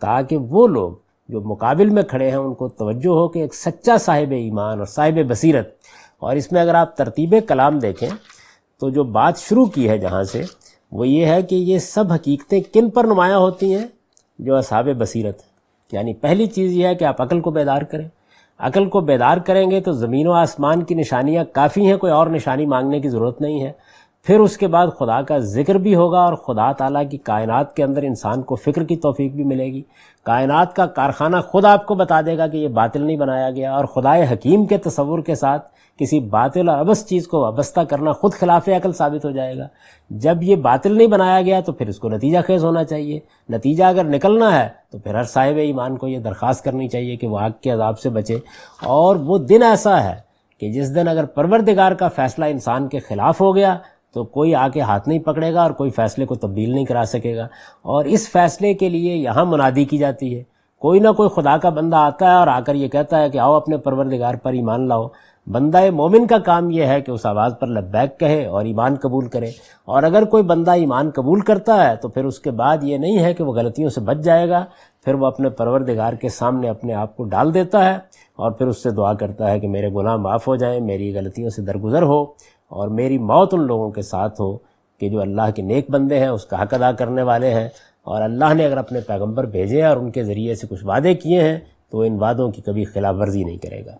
تاکہ وہ لوگ جو مقابل میں کھڑے ہیں ان کو توجہ ہو کہ ایک سچا صاحب ایمان اور صاحب بصیرت۔ اور اس میں اگر آپ ترتیب کلام دیکھیں تو جو بات شروع کی ہے جہاں سے، وہ یہ ہے کہ یہ سب حقیقتیں کن پر نمایاں ہوتی ہیں؟ جو اصحاب بصیرت ہے۔ یعنی پہلی چیز یہ ہے کہ آپ عقل کو بیدار کریں، عقل کو بیدار کریں گے تو زمین و آسمان کی نشانیاں کافی ہیں، کوئی اور نشانی مانگنے کی ضرورت نہیں ہے۔ پھر اس کے بعد خدا کا ذکر بھی ہوگا، اور خدا تعالیٰ کی کائنات کے اندر انسان کو فکر کی توفیق بھی ملے گی۔ کائنات کا کارخانہ خود آپ کو بتا دے گا کہ یہ باطل نہیں بنایا گیا، اور خدائے حکیم کے تصور کے ساتھ کسی باطل اور عبث چیز کو وابستہ کرنا خود خلاف عقل ثابت ہو جائے گا۔ جب یہ باطل نہیں بنایا گیا تو پھر اس کو نتیجہ خیز ہونا چاہیے۔ نتیجہ اگر نکلنا ہے تو پھر ہر صاحب ایمان کو یہ درخواست کرنی چاہیے کہ وہ آگ کے عذاب سے بچے۔ اور وہ دن ایسا ہے کہ جس دن اگر پروردگار کا فیصلہ انسان کے خلاف ہو گیا تو کوئی آ کے ہاتھ نہیں پکڑے گا اور کوئی فیصلے کو تبدیل نہیں کرا سکے گا۔ اور اس فیصلے کے لیے یہاں منادی کی جاتی ہے، کوئی نہ کوئی خدا کا بندہ آتا ہے اور آ کر یہ کہتا ہے کہ آؤ اپنے پروردگار پر ایمان لاؤ۔ بندہ مومن کا کام یہ ہے کہ اس آواز پر لبیک کہے اور ایمان قبول کرے، اور اگر کوئی بندہ ایمان قبول کرتا ہے تو پھر اس کے بعد یہ نہیں ہے کہ وہ غلطیوں سے بچ جائے گا، پھر وہ اپنے پروردگار کے سامنے اپنے آپ کو ڈال دیتا ہے اور پھر اس سے دعا کرتا ہے کہ میرے گناہ معاف ہو جائیں، میری غلطیوں سے درگزر ہو، اور میری موت ان لوگوں کے ساتھ ہو کہ جو اللہ کے نیک بندے ہیں، اس کا حق ادا کرنے والے ہیں، اور اللہ نے اگر اپنے پیغمبر بھیجے ہیں اور ان کے ذریعے سے کچھ وعدے کیے ہیں تو ان وعدوں کی کبھی خلاف ورزی نہیں کرے گا۔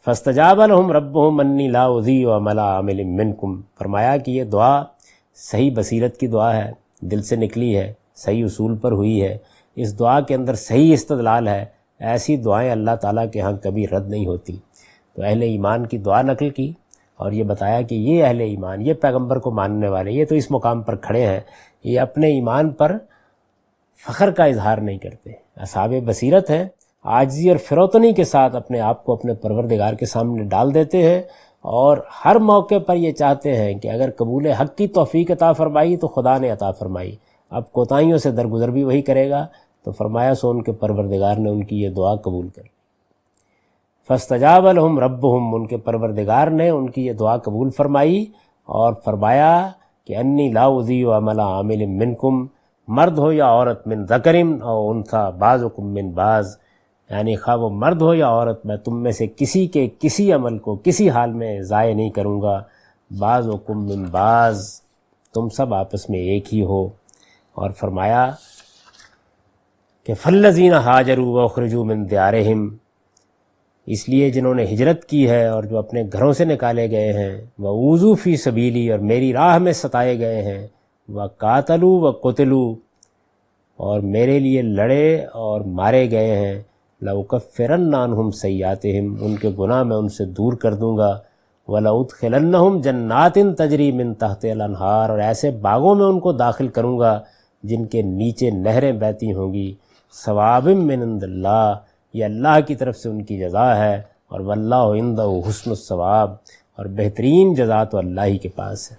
فاستجاب لهم ربهم انی لا اضیع عمل عامل منکم، فرمایا کہ یہ دعا صحیح بصیرت کی دعا ہے، دل سے نکلی ہے، صحیح اصول پر ہوئی ہے، اس دعا کے اندر صحیح استدلال ہے، ایسی دعائیں اللہ تعالیٰ کے ہاں کبھی رد نہیں ہوتی۔ تو اہل ایمان کی دعا نقل کی اور یہ بتایا کہ یہ اہل ایمان، یہ پیغمبر کو ماننے والے، یہ تو اس مقام پر کھڑے ہیں، یہ اپنے ایمان پر فخر کا اظہار نہیں کرتے، اصحاب بصیرت ہیں، عاجزی اور فروتنی کے ساتھ اپنے آپ کو اپنے پروردگار کے سامنے ڈال دیتے ہیں، اور ہر موقع پر یہ چاہتے ہیں کہ اگر قبول حق کی توفیق عطا فرمائی تو خدا نے عطا فرمائی، اب کوتاہیوں سے درگزر بھی وہی کرے گا، تو فرمایا سو ان کے پروردگار نے ان کی یہ دعا قبول کر لی۔ فاستجاب لهم ربهم، ان کے پروردگار نے ان کی یہ دعا قبول فرمائی اور فرمایا کہ انی لا اضیع عمل عامل منکم، مرد ہو یا عورت، من ذکر او انثی بعضکم من بعض، یعنی خواہ وہ مرد ہو یا عورت، میں تم میں سے کسی کے کسی عمل کو کسی حال میں ضائع نہیں کروں گا، بعضکم من بعض، تم سب آپس میں ایک ہی ہو۔ اور فرمایا کہ فالذین ہاجروا واخرجوا من دیارہم، اس لیے جنہوں نے ہجرت کی ہے اور جو اپنے گھروں سے نکالے گئے ہیں، وَأُوذُوا فِي سَبِيلِي، اور میری راہ میں ستائے گئے ہیں، وَقَاتَلُوا وَقُتِلُوا، اور میرے لیے لڑے اور مارے گئے ہیں، لَأُكَفِّرَنَّ عَنْهُمْ سَيِّئَاتِهِمْ، ان کے گناہ میں ان سے دور کر دوں گا، وَلَأُدْخِلَنَّهُمْ جَنَّاتٍ تَجْرِي مِن تَحْتِهَا الْأَنْهَارُ، اور ایسے باغوں میں ان کو داخل کروں گا جن کے نیچے نہریں بہتی ہوں گی، ثوابٍ من عند اللہ، یہ اللہ کی طرف سے ان کی جزا ہے، اور واللہ عندہ حسن الثواب، اور بہترین جزا تو اللہ ہی کے پاس ہے۔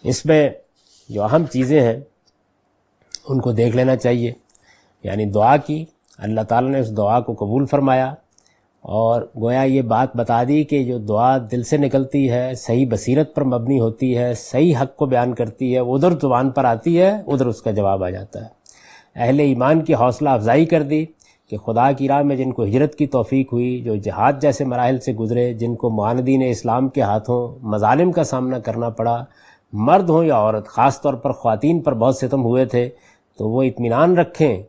اس میں جو اہم چیزیں ہیں ان کو دیکھ لینا چاہیے، یعنی دعا کی، اللہ تعالیٰ نے اس دعا کو قبول فرمایا، اور گویا یہ بات بتا دی کہ جو دعا دل سے نکلتی ہے، صحیح بصیرت پر مبنی ہوتی ہے، صحیح حق کو بیان کرتی ہے، ادھر زبان پر آتی ہے، ادھر اس کا جواب آ جاتا ہے۔ اہل ایمان کی حوصلہ افزائی کر دی کہ خدا کی راہ میں جن کو ہجرت کی توفیق ہوئی، جو جہاد جیسے مراحل سے گزرے، جن کو معاندین اسلام کے ہاتھوں مظالم کا سامنا کرنا پڑا، مرد ہوں یا عورت، خاص طور پر خواتین پر بہت ستم ہوئے تھے، تو وہ اطمینان رکھیں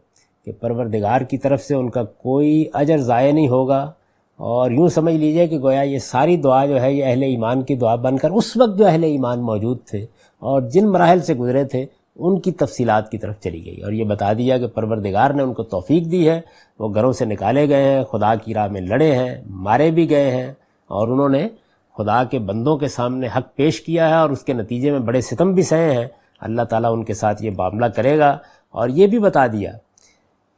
کہ پروردگار کی طرف سے ان کا کوئی اجر ضائع نہیں ہوگا۔ اور یوں سمجھ لیجئے کہ گویا یہ ساری دعا جو ہے یہ اہل ایمان کی دعا بن کر اس وقت جو اہل ایمان موجود تھے اور جن مراحل سے گزرے تھے ان کی تفصیلات کی طرف چلی گئی، اور یہ بتا دیا کہ پروردگار نے ان کو توفیق دی ہے، وہ گھروں سے نکالے گئے ہیں، خدا کی راہ میں لڑے ہیں، مارے بھی گئے ہیں، اور انہوں نے خدا کے بندوں کے سامنے حق پیش کیا ہے اور اس کے نتیجے میں بڑے ستم بھی سہے ہیں۔ اللہ تعالیٰ ان کے ساتھ یہ معاملہ کرے گا، اور یہ بھی بتا دیا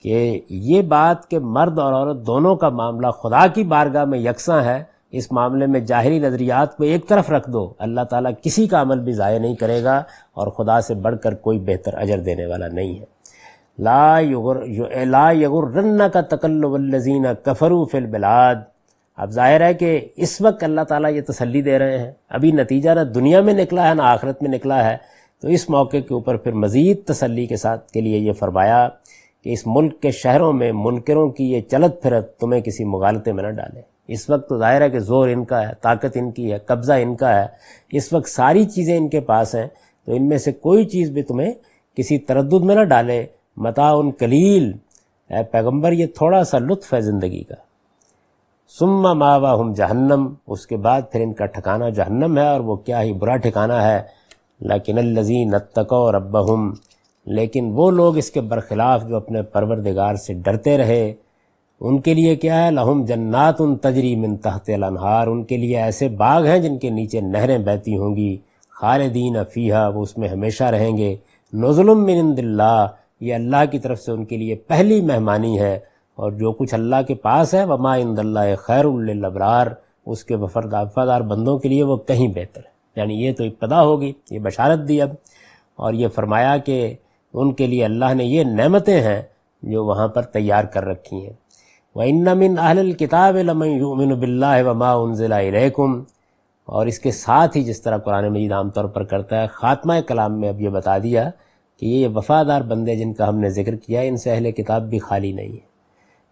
کہ یہ بات کہ مرد اور عورت دونوں کا معاملہ خدا کی بارگاہ میں یکساں ہے، اس معاملے میں جاہلی نظریات کو ایک طرف رکھ دو، اللہ تعالیٰ کسی کا عمل بھی ضائع نہیں کرے گا، اور خدا سے بڑھ کر کوئی بہتر اجر دینے والا نہیں ہے۔ لا یغرنک تقلب الذین کفروا فی البلاد۔ اب ظاہر ہے کہ اس وقت اللہ تعالیٰ یہ تسلی دے رہے ہیں، ابھی نتیجہ نہ دنیا میں نکلا ہے نہ آخرت میں نکلا ہے، تو اس موقع کے اوپر پھر مزید تسلی کے ساتھ کے لیے یہ فرمایا کہ اس ملک کے شہروں میں منکروں کی یہ چلت پھرت تمہیں کسی مغالطے میں نہ ڈالے۔ اس وقت تو ظاہر ہے کہ زور ان کا ہے، طاقت ان کی ہے، قبضہ ان کا ہے، اس وقت ساری چیزیں ان کے پاس ہیں، تو ان میں سے کوئی چیز بھی تمہیں کسی تردد میں نہ ڈالے۔ متاع قلیل، اے پیغمبر یہ تھوڑا سا لطف ہے زندگی کا۔ ثم ماواہم جہنم، اس کے بعد پھر ان کا ٹھکانہ جہنم ہے، اور وہ کیا ہی برا ٹھکانہ ہے۔ لیکن الذین اتقوا ربہم، لیکن وہ لوگ اس کے برخلاف جو اپنے پروردگار سے ڈرتے رہے، ان کے لیے کیا ہے؟ لہم جنات تجری من تحت الانہار، ان کے لیے ایسے باغ ہیں جن کے نیچے نہریں بہتی ہوں گی، خالدین فیہا، وہ اس میں ہمیشہ رہیں گے، نزل من عند اللہ، یہ اللہ کی طرف سے ان کے لیے پہلی مہمانی ہے، اور جو کچھ اللہ کے پاس ہے وما عند اللہ خیر للابرار، اس کے وفادار بندوں کے لیے وہ کہیں بہتر ہے۔ یعنی یہ تو ابتدا ہوگی، یہ بشارت دی اب، اور یہ فرمایا کہ ان کے لیے اللہ نے یہ نعمتیں ہیں جو وہاں پر تیار کر رکھی ہیں۔ وَإِنَّ مِنْ أَهْلِ الْكِتَابِ لَمَنْ يُؤْمِنُ بِاللَّهِ وَمَا أُنزِلَ إِلَيْكُمْ، اور اس کے ساتھ ہی جس طرح قرآن مجید عام طور پر کرتا ہے، خاتمہ کلام میں اب یہ بتا دیا کہ یہ وفادار بندے جن کا ہم نے ذکر کیا، ان سے اہل کتاب بھی خالی نہیں ہے۔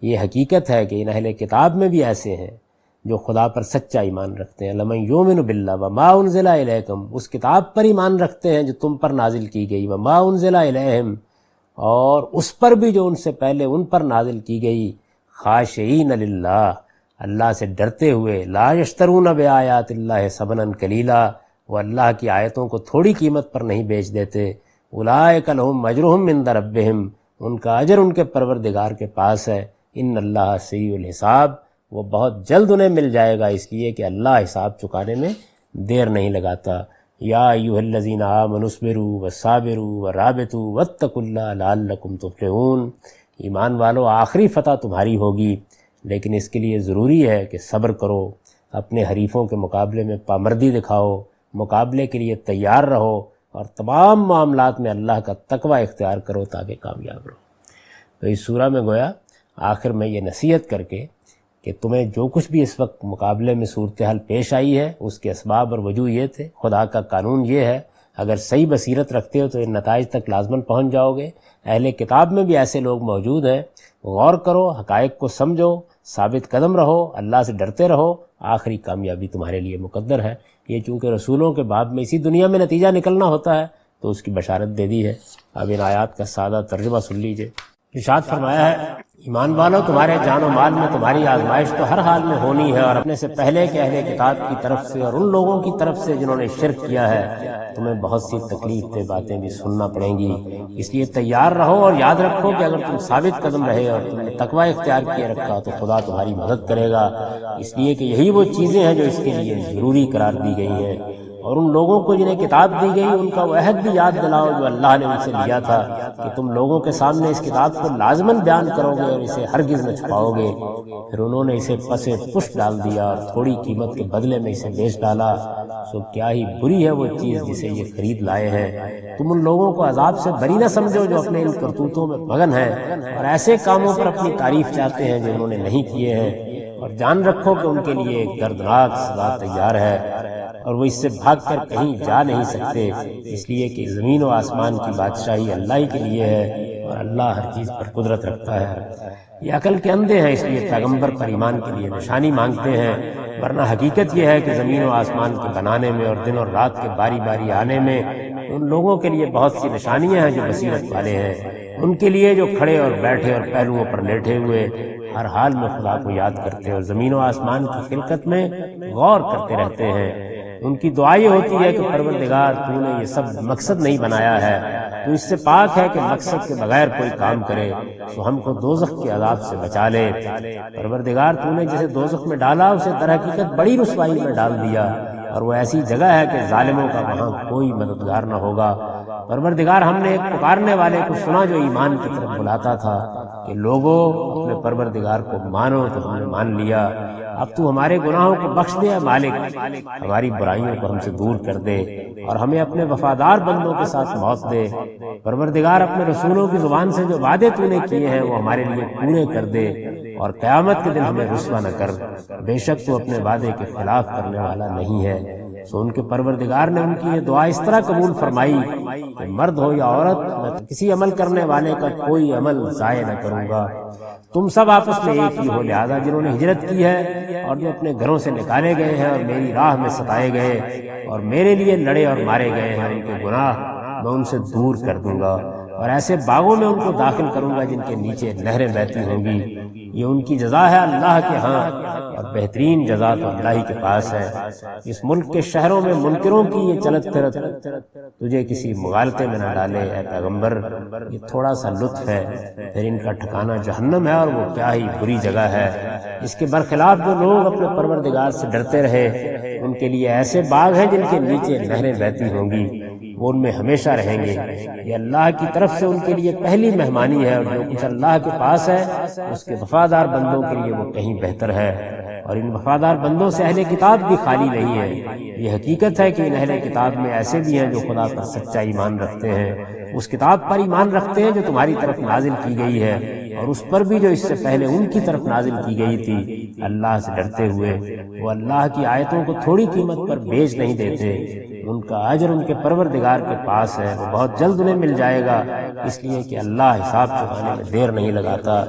یہ حقیقت ہے کہ ان اہل کتاب میں بھی ایسے ہیں جو خدا پر سچا ایمان رکھتے ہیں۔ لَمَنْ يُؤْمِنُ بِاللَّهِ وَمَا أُنزِلَ إِلَيْكُمْ، اس کتاب پر ایمان رکھتے ہیں جو تم پر نازل کی گئی، وَمَا أُنزِلَ إِلَيْهِمْ، اور اس پر بھی جو ان سے پہلے ان پر نازل کی گئی، خاشعین للہ، اللہ سے ڈرتے ہوئے، لا یشترون بآیات اللہ ثمنا قلیلا، وہ اللہ کی آیتوں کو تھوڑی قیمت پر نہیں بیچ دیتے۔ اولئک لہم اجرہم عند ربہم، ان کا اجر ان کے پروردگار کے پاس ہے۔ ان اللہ سریع الحساب، وہ بہت جلد انہیں مل جائے گا، اس لیے کہ اللہ حساب چکانے میں دیر نہیں لگاتا۔ یا ایھا الذین آمنوا اصبروا وصابروا ورابطوا واتقوا اللہ لعلکم تفلحون، ایمان والو آخری فتح تمہاری ہوگی، لیکن اس کے لیے ضروری ہے کہ صبر کرو، اپنے حریفوں کے مقابلے میں پامردی دکھاؤ، مقابلے کے لیے تیار رہو، اور تمام معاملات میں اللہ کا تقوی اختیار کرو تاکہ کامیاب رہو۔ تو اس سورہ میں گویا آخر میں یہ نصیحت کر کے کہ تمہیں جو کچھ بھی اس وقت مقابلے میں صورتحال پیش آئی ہے اس کے اسباب اور وجوہ یہ تھے، خدا کا قانون یہ ہے، اگر صحیح بصیرت رکھتے ہو تو ان نتائج تک لازماً پہنچ جاؤ گے۔ اہل کتاب میں بھی ایسے لوگ موجود ہیں، غور کرو، حقائق کو سمجھو، ثابت قدم رہو، اللہ سے ڈرتے رہو، آخری کامیابی تمہارے لیے مقدر ہے۔ یہ چونکہ رسولوں کے باب میں اسی دنیا میں نتیجہ نکلنا ہوتا ہے تو اس کی بشارت دے دی ہے۔ اب ان آیات کا سادہ ترجمہ سن لیجئے۔ ارشاد فرمایا ہے، ایمان والو تمہارے جان و مال میں تمہاری آزمائش تو ہر حال میں ہونی ہے، اور اپنے سے پہلے کے اہل کتاب کی طرف سے اور ان لوگوں کی طرف سے جنہوں نے شرک کیا ہے تمہیں بہت سی تکلیف دہ باتیں بھی سننا پڑیں گی، اس لیے تیار رہو اور یاد رکھو کہ اگر تم ثابت قدم رہے اور تم نے تقوی اختیار کیے رکھا تو خدا تمہاری مدد کرے گا، اس لیے کہ یہی وہ چیزیں ہیں جو اس کے لیے ضروری قرار دی گئی ہیں۔ اور ان لوگوں کو جنہیں کتاب دی گئی ان کا وہ عہد بھی یاد دلاؤ جو اللہ نے ان سے لیا تھا کہ تم لوگوں کے سامنے اس کتاب کو لازماً بیان کرو گے اور اسے ہرگز نہ چھپاؤ گے۔ پھر انہوں نے اسے پس پشت ڈال دیا اور تھوڑی قیمت کے بدلے میں اسے بیچ ڈالا، سو کیا ہی بری ہے وہ چیز جسے یہ خرید لائے ہیں۔ تم ان لوگوں کو عذاب سے بری نہ سمجھو جو اپنے ان کرتوتوں میں مگن ہیں اور ایسے کاموں پر اپنی تعریف چاہتے ہیں جو انہوں نے نہیں کیے ہیں، اور جان رکھو کہ ان کے لیے ایک دردناک سزا تیار ہے اور وہ اس سے بھاگ کر کہیں جا نہیں سکتے، اس لیے کہ زمین و آسمان کی بادشاہی اللہ ہی کے لیے ہے اور اللہ ہر چیز پر قدرت رکھتا ہے۔ یہ عقل کے اندھے ہیں، اس لیے پیغمبر پر ایمان کے لیے نشانی مانگتے ہیں، ورنہ حقیقت یہ ہے کہ زمین و آسمان کے بنانے میں اور دن اور رات کے باری باری آنے میں ان لوگوں کے لیے بہت سی نشانیاں ہیں جو بصیرت والے ہیں، ان کے لیے جو کھڑے اور بیٹھے اور پہلوؤں پر لیٹے ہوئے ہر حال میں خدا کو یاد کرتے اور زمین و آسمان کی خلقت میں غور کرتے رہتے ہیں۔ ان کی دعا یہ ہوتی ہے کہ پروردگار تو نے یہ سب مقصد نہیں بنایا ہے، تو اس سے پاک ہے کہ مقصد کے بغیر کوئی کام کرے، تو ہم کو دوزخ کے عذاب سے بچا لے۔ پروردگار تو نے جسے دوزخ میں ڈالا اسے در حقیقت بڑی رسوائی میں ڈال دیا، اور وہ ایسی جگہ ہے کہ ظالموں کا وہاں کوئی مددگار نہ ہوگا۔ پروردگار ہم نے ایک پکارنے والے کو سنا جو ایمان کی طرف بلاتا تھا کہ لوگوں اپنے پروردگار کو مانو، تو ہم نے مان لیا۔ اب تو ہمارے گناہوں کو بخش دے مالک، ہماری برائیوں کو ہم سے دور کر دے اور ہمیں اپنے وفادار بندوں کے ساتھ موت دے۔ پروردگار اپنے رسولوں کی زبان سے جو وعدے تو نے کیے ہیں وہ ہمارے لیے پورے کر دے، اور قیامت کے دن ہمیں رسوا نہ کر، بے شک تو اپنے وعدے کے خلاف کرنے والا نہیں ہے۔ سو ان کے پروردگار نے ان کی یہ دعا اس طرح قبول فرمائی کہ مرد ہو یا عورت، میں کسی عمل کرنے والے کا کوئی عمل ضائع نہ کروں گا۔ تم سب آپس میں ایک ہی ہو، لہذا جنہوں نے ہجرت کی ہے اور جو اپنے گھروں سے نکالے گئے ہیں اور میری راہ میں ستائے گئے اور میرے لیے لڑے اور مارے گئے ہیں، ان کے گناہ میں ان سے دور کر دوں گا، اور ایسے باغوں میں ان کو داخل کروں گا جن کے نیچے نہریں بہتی ہوں گی۔ یہ ان کی جزا ہے اللہ کے ہاں، اور بہترین جزا تو اللہ ہی کے پاس ہے۔ اس ملک کے شہروں میں منکروں کی یہ چلت پھرت تجھے کسی مغالطے میں نہ ڈالے اے پیغمبر، یہ تھوڑا سا لطف ہے، پھر ان کا ٹھکانہ جہنم ہے اور وہ کیا ہی بری جگہ ہے۔ اس کے برخلاف جو لوگ اپنے پروردگار سے ڈرتے رہے ان کے لیے ایسے باغ ہیں جن کے نیچے نہریں بہتی ہوں گی، وہ ان میں ہمیشہ رہیں گے۔ یہ اللہ کی طرف سے ان کے لیے پہلی مہمانی ہے، اور جو کچھ اللہ کے پاس ہے اس کے وفادار بندوں کے لیے وہ کہیں بہتر ہے، اور ان وفادار بندوں سے اہل کتاب بھی خالی نہیں ہے۔ یہ حقیقت ہے کہ ان اہل کتاب میں ایسے بھی ہیں جو خدا پر سچا ایمان رکھتے ہیں، اس کتاب پر ایمان رکھتے ہیں جو تمہاری طرف نازل کی گئی ہے، اور اس پر بھی جو اس سے پہلے ان کی طرف نازل کی گئی تھی، اللہ سے ڈرتے ہوئے۔ وہ اللہ کی آیتوں کو تھوڑی قیمت پر بیچ نہیں دیتے، ان کا اجر ان کے پروردگار کے پاس ہے، وہ بہت جلد انہیں مل جائے گا، اس لیے کہ اللہ حساب چکانے میں دیر نہیں لگاتا۔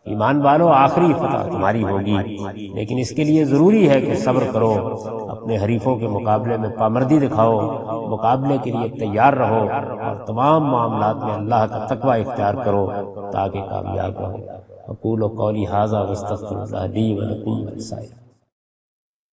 ایمان والو، آخری فتح تمہاری ہوگی، لیکن اس کے لیے ضروری ہے کہ صبر کرو، اپنے حریفوں کے مقابلے میں پامردی دکھاؤ، مقابلے کے لیے تیار رہو، اور تمام معاملات میں اللہ کا تقوی اختیار کرو تاکہ کامیاب رہو۔ اقول قولی ھذا واستغفر اللہ لی ولکم ولسائر